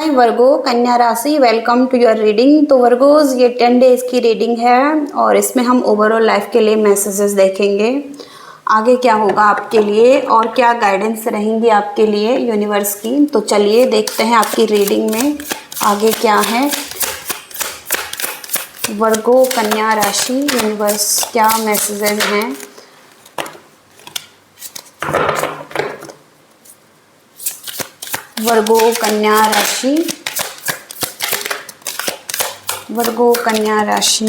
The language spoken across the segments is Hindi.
हाय वर्गो कन्या राशि, वेलकम टू योर रीडिंग। तो वर्गोज ये 10 डेज की रीडिंग है और इसमें हम ओवरऑल लाइफ के लिए मैसेजेस देखेंगे। आगे क्या होगा आपके लिए और क्या गाइडेंस रहेंगी आपके लिए यूनिवर्स की। तो चलिए देखते हैं आपकी रीडिंग में आगे क्या है। वर्गो कन्या राशि, यूनिवर्स क्या मैसेजेस हैं। वर्गो कन्या राशि, वर्गो कन्या राशि,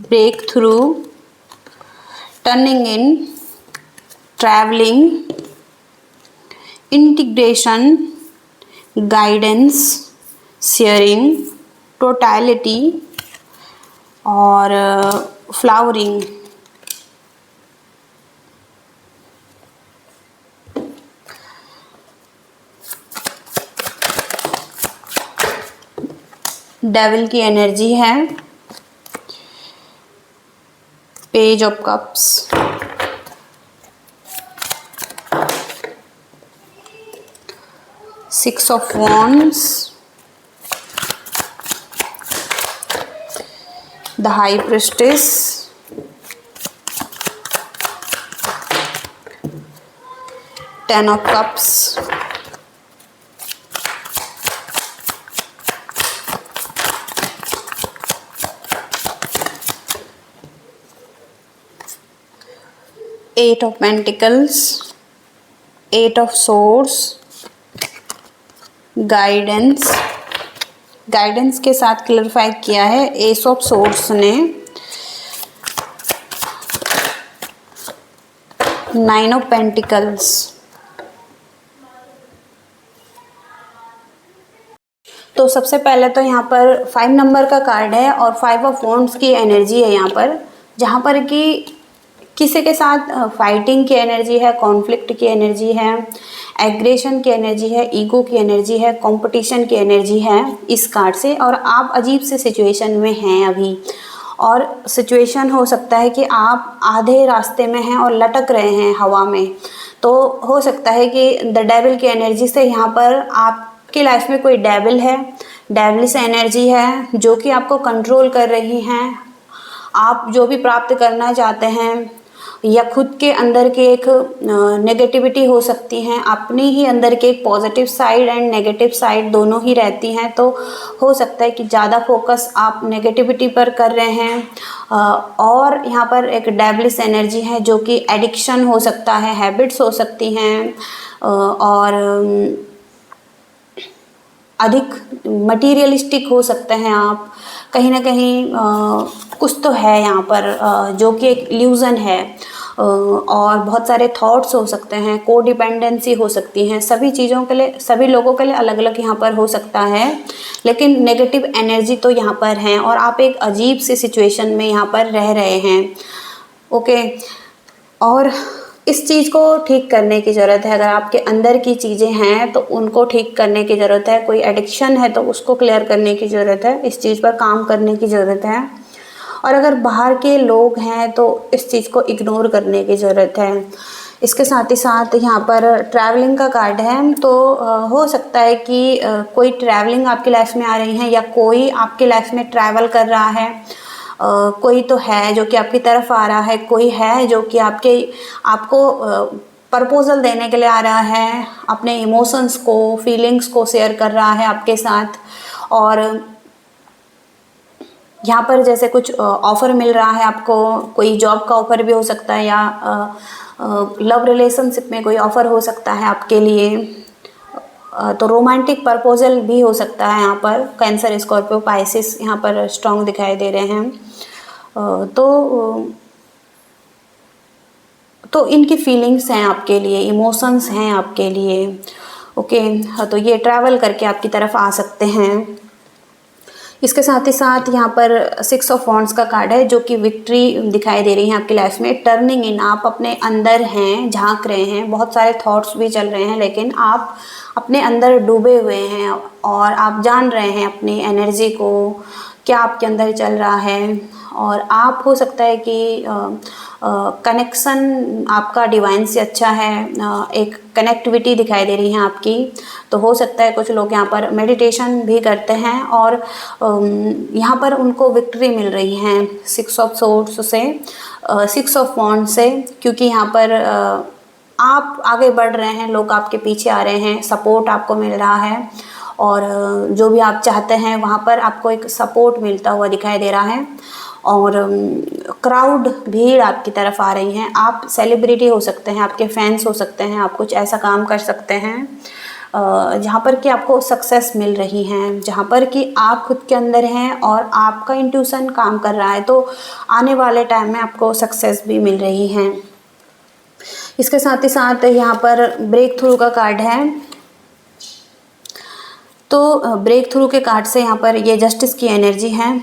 break through, turning in, travelling, integration, guidance, sharing, totality और फ्लावरिंग। डेविल की एनर्जी है, page of cups, six of wands, the high priestess, ten of cups, eight of pentacles, eight of swords, guidance. Guidance के साथ क्लैरिफाई किया है एस ऑफ सोर्ड्स ने, नाइन ऑफ पेंटिकल्स। तो सबसे पहले तो यहाँ पर 5 नंबर का कार्ड है और 5 ऑफ वॉन्ड्स की एनर्जी है यहाँ पर, जहाँ पर कि किसी के साथ फाइटिंग की एनर्जी है, कॉन्फ्लिक्ट की एनर्जी है, एग्रेशन की एनर्जी है, ईगो की एनर्जी है, कंपटीशन की एनर्जी है इस कार्ड से। और आप अजीब से सिचुएशन में हैं अभी, और सिचुएशन हो सकता है कि आप आधे रास्ते में हैं और लटक रहे हैं हवा में। तो हो सकता है कि द डेविल की एनर्जी से यहाँ पर आपकी लाइफ में कोई डेविल है, डेविलिश एनर्जी है जो कि आपको कंट्रोल कर रही हैं। आप जो भी प्राप्त करना चाहते हैं या खुद के अंदर के एक नेगेटिविटी हो सकती हैं, अपनी ही अंदर के एक positive side and negative side दोनों ही रहती हैं। तो हो सकता है कि ज़्यादा फोकस आप नेगेटिविटी पर कर रहे हैं। और यहाँ पर एक डेविलिश एनर्जी है जो कि एडिक्शन हो सकता है, हैबिट्स हो सकती हैं और अधिक मटीरियलिस्टिक हो सकते हैं आप। कहीं ना कहीं कुछ तो है यहाँ पर जो कि एक इल्यूज़न है और बहुत सारे थॉट्स हो सकते हैं, कोडिपेंडेंसी हो सकती हैं। सभी चीज़ों के लिए, सभी लोगों के लिए अलग अलग यहाँ पर हो सकता है, लेकिन नेगेटिव एनर्जी तो यहाँ पर है और आप एक अजीब सी सिचुएशन में यहाँ पर रह रहे हैं। ओके, और इस चीज़ को ठीक करने की ज़रूरत है। अगर आपके अंदर की चीज़ें हैं तो उनको ठीक करने की ज़रूरत है। कोई एडिक्शन है तो उसको क्लियर करने की ज़रूरत है, इस चीज़ पर काम करने की ज़रूरत है। और अगर बाहर के लोग हैं तो इस चीज़ को इग्नोर करने की ज़रूरत है। इसके साथ ही साथ यहाँ पर ट्रैवलिंग का कार्ड है। तो हो सकता है कि कोई ट्रैवलिंग आपकी लाइफ में आ रही है या कोई आपकी लाइफ में ट्रैवल कर रहा है। कोई तो है जो कि आपकी तरफ आ रहा है, कोई है जो कि आपको प्रपोजल देने के लिए आ रहा है, अपने इमोशंस को, फीलिंग्स को शेयर कर रहा है आपके साथ। और यहाँ पर जैसे कुछ ऑफ़र मिल रहा है आपको, कोई जॉब का ऑफ़र भी हो सकता है या लव रिलेशनशिप में कोई ऑफ़र हो सकता है आपके लिए। तो रोमांटिक प्रपोजल भी हो सकता है यहाँ पर। कैंसर, स्कॉर्पियो, पाइसिस यहाँ पर स्ट्रॉन्ग दिखाई दे रहे हैं। तो इनकी फीलिंग्स हैं आपके लिए, इमोशंस हैं आपके लिए। ओके, तो ये ट्रैवल करके आपकी तरफ आ सकते हैं। इसके साथ ही साथ यहाँ पर 6 ऑफ वॉन्ड्स का कार्ड है जो कि विक्ट्री दिखाई दे रही है आपकी लाइफ में। टर्निंग इन, आप अपने अंदर हैं, झांक रहे हैं, बहुत सारे थॉट्स भी चल रहे हैं, लेकिन आप अपने अंदर डूबे हुए हैं और आप जान रहे हैं अपनी एनर्जी को, क्या आपके अंदर चल रहा है। और आप हो सकता है कि कनेक्शन आपका डिवाइन से अच्छा है, एक कनेक्टिविटी दिखाई दे रही है आपकी। तो हो सकता है कुछ लोग यहाँ पर मेडिटेशन भी करते हैं और यहाँ पर उनको विक्ट्री मिल रही है 6 ऑफ सोर्ड्स से, 6 ऑफ वॉन्ड्स से, क्योंकि यहाँ पर आप आगे बढ़ रहे हैं, लोग आपके पीछे आ रहे हैं, सपोर्ट आपको मिल रहा है और जो भी आप चाहते हैं वहाँ पर आपको एक सपोर्ट मिलता हुआ दिखाई दे रहा है। और क्राउड, भीड़ आपकी तरफ आ रही हैं। आप सेलिब्रिटी हो सकते हैं, आपके फैंस हो सकते हैं, आप कुछ ऐसा काम कर सकते हैं जहाँ पर कि आपको सक्सेस मिल रही है, जहाँ पर कि आप खुद के अंदर हैं और आपका इंट्यूशन काम कर रहा है, तो आने वाले टाइम में आपको सक्सेस भी मिल रही है। इसके साथ ही साथ यहाँ पर ब्रेक थ्रू का कार्ड है। तो ब्रेक थ्रू के कार्ड से यहाँ पर ये जस्टिस की एनर्जी है,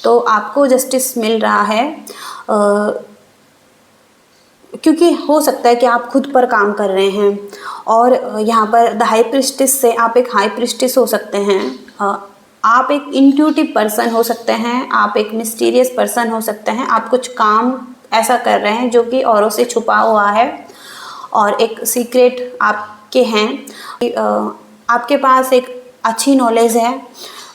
तो आपको जस्टिस मिल रहा है क्योंकि हो सकता है कि आप खुद पर काम कर रहे हैं। और यहाँ पर द हाई प्रिस्टेस से आप एक हाई प्रिस्टेस हो सकते हैं, आप एक इंट्यूटिव पर्सन हो सकते हैं, आप एक मिस्टीरियस पर्सन हो सकते हैं, आप कुछ काम ऐसा कर रहे हैं जो कि औरों से छुपा हुआ है और एक सीक्रेट आपके हैं, आपके पास एक अच्छी नॉलेज है।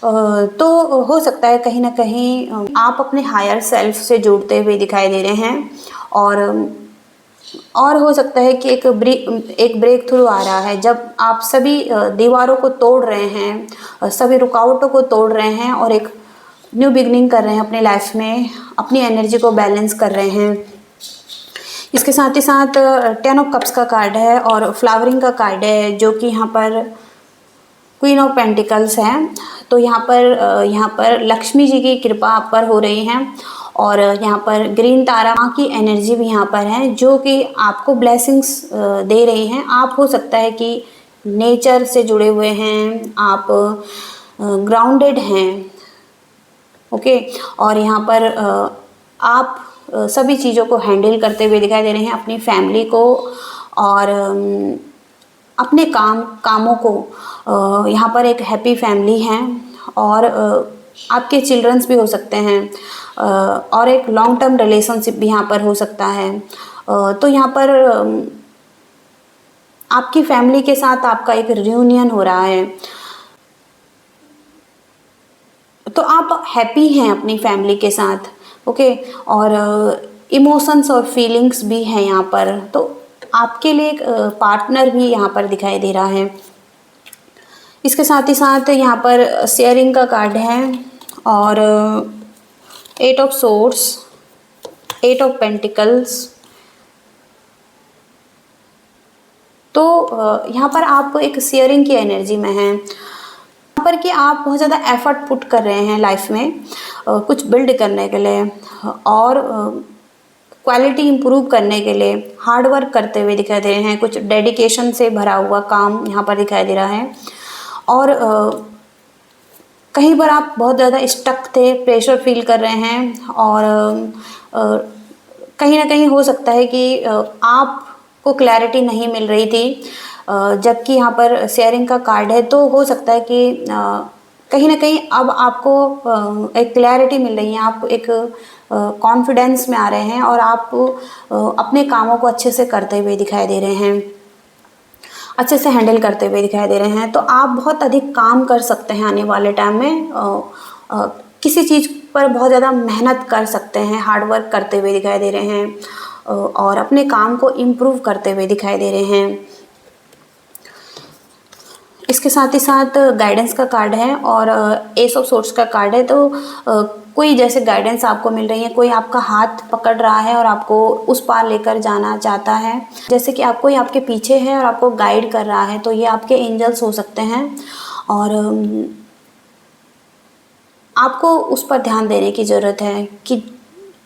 तो हो सकता है कहीं ना कहीं आप अपने हायर सेल्फ से जुड़ते हुए दिखाई दे रहे हैं और हो सकता है कि एक ब्रेक थ्रू आ रहा है जब आप सभी दीवारों को तोड़ रहे हैं, सभी रुकावटों को तोड़ रहे हैं और एक न्यू बिगनिंग कर रहे हैं अपनी लाइफ में, अपनी एनर्जी को बैलेंस कर रहे हैं। इसके साथ ही साथ 10 ऑफ कप्स का कार्ड है और फ्लावरिंग का कार्ड है, जो कि यहाँ पर क्वीन ऑफ पेंटिकल्स है। तो यहाँ पर लक्ष्मी जी की कृपा आप पर हो रही है और यहाँ पर ग्रीन तारा माँ की एनर्जी भी यहाँ पर है, जो कि आपको ब्लेसिंग्स दे रही हैं। आप हो सकता है कि नेचर से जुड़े हुए हैं, आप ग्राउंडेड हैं, ओके। और यहाँ पर आप सभी चीज़ों को हैंडल करते हुए दिखाई दे रहे हैं, अपनी फैमिली को और अपने कामों को। यहाँ पर एक हैप्पी फैमिली है और आपके चिल्ड्रंस भी हो सकते हैं और एक लॉन्ग टर्म रिलेशनशिप भी यहाँ पर हो सकता है। तो यहाँ पर आपकी फैमिली के साथ आपका एक रियूनियन हो रहा है, तो आप हैप्पी हैं अपनी फैमिली के साथ, ओके। और इमोशंस और फीलिंग्स भी हैं यहाँ पर, तो आपके लिए एक पार्टनर भी यहाँ पर दिखाई दे रहा है। इसके साथ ही साथ यहाँ पर शेयरिंग का कार्ड है और 8 ऑफ सोर्ड्स, 8 ऑफ पेंटिकल्स। तो यहाँ पर आप एक शेयरिंग की एनर्जी में हैं, यहाँ पर कि आप बहुत ज़्यादा एफर्ट पुट कर रहे हैं लाइफ में कुछ बिल्ड करने के लिए और क्वालिटी इम्प्रूव करने के लिए हार्ड वर्क करते हुए दिखाई दे रहे हैं, कुछ डेडिकेशन से भरा हुआ काम यहाँ पर दिखाई दे रहा है। और कहीं पर आप बहुत ज़्यादा स्टक थे, प्रेशर फील कर रहे हैं और कहीं ना कहीं हो सकता है कि आपको क्लैरिटी नहीं मिल रही थी, जबकि यहाँ पर शेयरिंग का कार्ड है, तो हो सकता है कि कहीं ना कहीं अब आपको एक क्लैरिटी मिल रही है, आप एक कॉन्फिडेंस में आ रहे हैं और आप अपने कामों को अच्छे से करते हुए दिखाई दे रहे हैं, अच्छे से हैंडल करते हुए दिखाई दे रहे हैं। तो आप बहुत अधिक काम कर सकते हैं आने वाले टाइम में, किसी चीज़ पर बहुत ज़्यादा मेहनत कर सकते हैं, हार्ड वर्क करते हुए दिखाई दे रहे हैं और अपने काम को इम्प्रूव करते हुए दिखाई दे रहे हैं। इसके साथ ही साथ गाइडेंस का कार्ड है और एस ऑफ सोर्ड्स का कार्ड है। तो कोई जैसे गाइडेंस आपको मिल रही है, कोई आपका हाथ पकड़ रहा है और आपको उस पार लेकर जाना चाहता है, जैसे कि आपको आपके पीछे है और आपको गाइड कर रहा है। तो ये आपके एंजल्स हो सकते हैं और आपको उस पर ध्यान देने की ज़रूरत है कि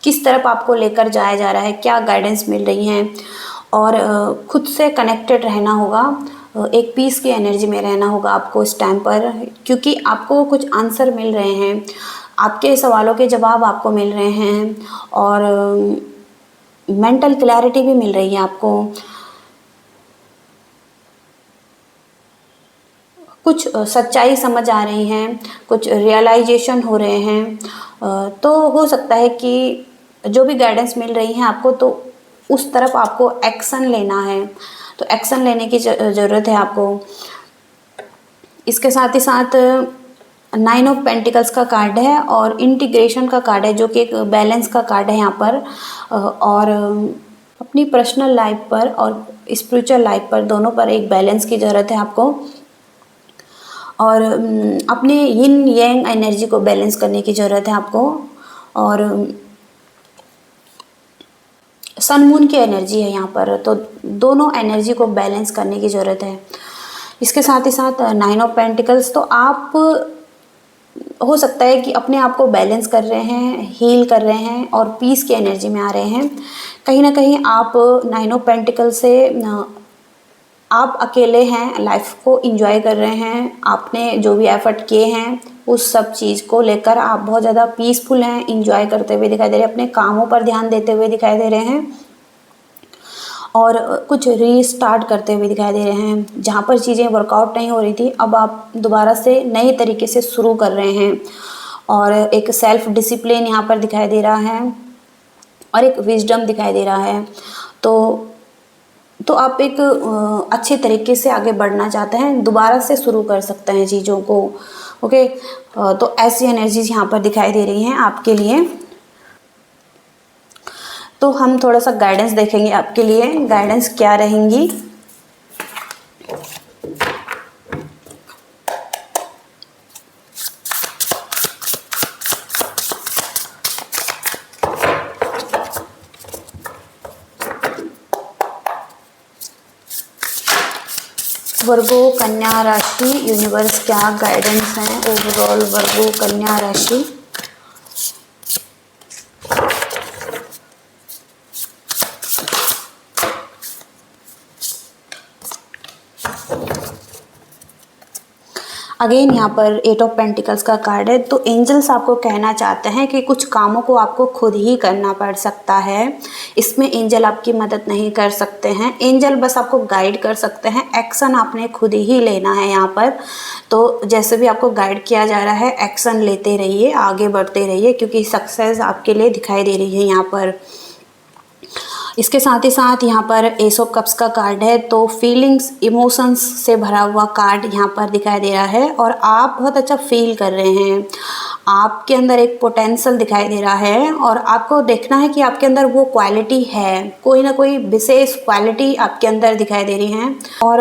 किस तरफ आपको लेकर जाया जा रहा है, क्या गाइडेंस मिल रही है। और खुद से कनेक्टेड रहना होगा, एक पीस की एनर्जी में रहना होगा आपको इस टाइम पर, क्योंकि आपको कुछ आंसर मिल रहे हैं, आपके सवालों के जवाब आपको मिल रहे हैं और मेंटल क्लैरिटी भी मिल रही है आपको। कुछ सच्चाई समझ आ रही हैं, कुछ रियलाइजेशन हो रहे हैं। तो हो सकता है कि जो भी गाइडेंस मिल रही है आपको, तो उस तरफ आपको एक्शन लेना है, तो एक्शन लेने की ज़रूरत है आपको। इसके साथ ही साथ 9 ऑफ पेंटिकल्स का कार्ड है और इंटीग्रेशन का कार्ड है, जो कि एक बैलेंस का कार्ड है यहाँ पर। और अपनी पर्सनल लाइफ पर और स्पिरिचुअल लाइफ पर, दोनों पर एक बैलेंस की ज़रूरत है आपको। और अपने यिन यांग एनर्जी को बैलेंस करने की ज़रूरत है आपको। और सन मून की एनर्जी है यहाँ पर, तो दोनों एनर्जी को बैलेंस करने की ज़रूरत है। इसके साथ ही साथ 9 ऑफ पेंटिकल्स, तो आप हो सकता है कि अपने आप को बैलेंस कर रहे हैं, हील कर रहे हैं और पीस की एनर्जी में आ रहे हैं। कहीं ना कहीं आप 9 ऑफ पेंटिकल से आप अकेले हैं, लाइफ को एंजॉय कर रहे हैं। आपने जो भी एफर्ट किए हैं उस सब चीज़ को लेकर आप बहुत ज़्यादा पीसफुल हैं, एंजॉय करते हुए दिखाई दे रहे हैं, अपने कामों पर ध्यान देते हुए दिखाई दे रहे हैं और कुछ रीस्टार्ट करते हुए दिखाई दे रहे हैं। जहाँ पर चीज़ें वर्कआउट नहीं हो रही थी, अब आप दोबारा से नए तरीके से शुरू कर रहे हैं। और एक सेल्फ डिसिप्लिन यहाँ पर दिखाई दे रहा है और एक विजडम दिखाई दे रहा है। तो आप एक अच्छे तरीके से आगे बढ़ना चाहते हैं, दोबारा से शुरू कर सकते हैं चीज़ों को। ओके, तो ऐसी एनर्जीज यहाँ पर दिखाई दे रही हैं आपके लिए। तो हम थोड़ा सा गाइडेंस देखेंगे आपके लिए, गाइडेंस क्या रहेंगी। वर्गो कन्या राशि, यूनिवर्स क्या गाइडेंस है ओवरऑल वर्गो कन्या राशि। अगेन यहाँ पर 8 ऑफ पेंटिकल्स का कार्ड है। तो एंजल्स आपको कहना चाहते हैं कि कुछ कामों को आपको खुद ही करना पड़ सकता है। इसमें एंजल आपकी मदद नहीं कर सकते हैं, एंजल बस आपको गाइड कर सकते हैं। एक्शन आपने खुद ही लेना है यहाँ पर। तो जैसे भी आपको गाइड किया जा रहा है, एक्शन लेते रहिए, आगे बढ़ते रहिए, क्योंकि सक्सेस आपके लिए दिखाई दे रही है यहाँ पर। इसके साथ ही साथ यहाँ पर एस ऑफ कप्स का कार्ड है। तो फीलिंग्स, इमोशंस से भरा हुआ कार्ड यहाँ पर दिखाई दे रहा है और आप बहुत अच्छा फील कर रहे हैं। आपके अंदर एक पोटेंशियल दिखाई दे रहा है और आपको देखना है कि आपके अंदर वो क्वालिटी है, कोई ना कोई विशेष क्वालिटी आपके अंदर दिखाई दे रही है। और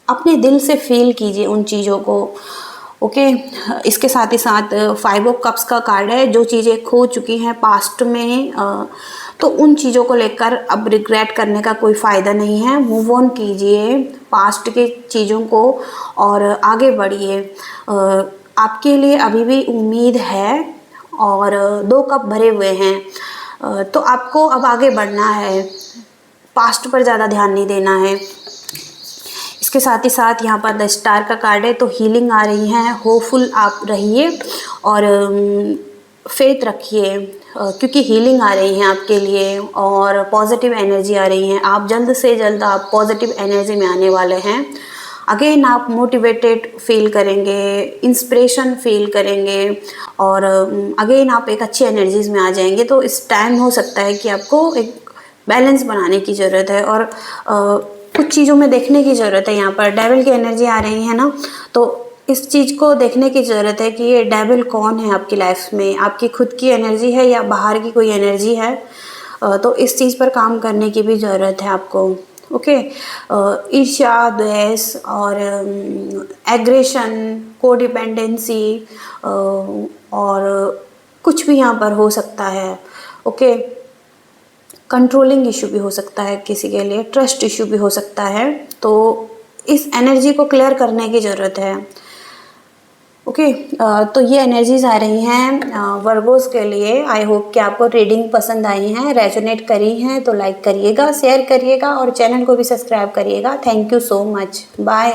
अपने दिल से फील कीजिए उन चीज़ों को। ओके, इसके साथ ही साथ 5 ऑफ कप्स का कार्ड है। जो चीज़ें खो चुकी हैं पास्ट में, तो उन चीज़ों को लेकर अब रिग्रेट करने का कोई फ़ायदा नहीं है। मूव ऑन कीजिए पास्ट की चीज़ों को और आगे बढ़िए। आपके लिए अभी भी उम्मीद है और 2 कप भरे हुए हैं। तो आपको अब आगे बढ़ना है, पास्ट पर ज़्यादा ध्यान नहीं देना है। इसके साथ ही साथ यहाँ पर द स्टार का कार्ड है। तो हीलिंग आ रही है, होपफुल आप रहिए और फेथ रखिए, क्योंकि हीलिंग आ रही है आपके लिए और पॉजिटिव एनर्जी आ रही है। आप जल्द से जल्द आप पॉजिटिव एनर्जी में आने वाले हैं। अगेन आप मोटिवेटेड फील करेंगे, इंस्पिरेशन फील करेंगे और अगेन आप एक अच्छी एनर्जीज में आ जाएंगे। तो इस टाइम हो सकता है कि आपको एक बैलेंस बनाने की ज़रूरत है और कुछ चीज़ों में देखने की ज़रूरत है। यहाँ पर डेविल की एनर्जी आ रही है ना, तो इस चीज़ को देखने की ज़रूरत है कि ये डेविल कौन है आपकी लाइफ में, आपकी खुद की एनर्जी है या बाहर की कोई एनर्जी है। तो इस चीज़ पर काम करने की भी ज़रूरत है आपको। ओके, ईर्ष्या, द्वेष और एग्रेशन, कोडिपेंडेंसी और कुछ भी यहाँ पर हो सकता है। ओके, कंट्रोलिंग इशू भी हो सकता है किसी के लिए, ट्रस्ट इशू भी हो सकता है। तो इस एनर्जी को क्लियर करने की ज़रूरत है। ओके, तो ये एनर्जीज आ रही हैं वर्गोस के लिए। आई होप कि आपको रीडिंग पसंद आई हैं, रेजोनेट करी हैं। तो लाइक करिएगा, शेयर करिएगा और चैनल को भी सब्सक्राइब करिएगा। Thank you so much, bye.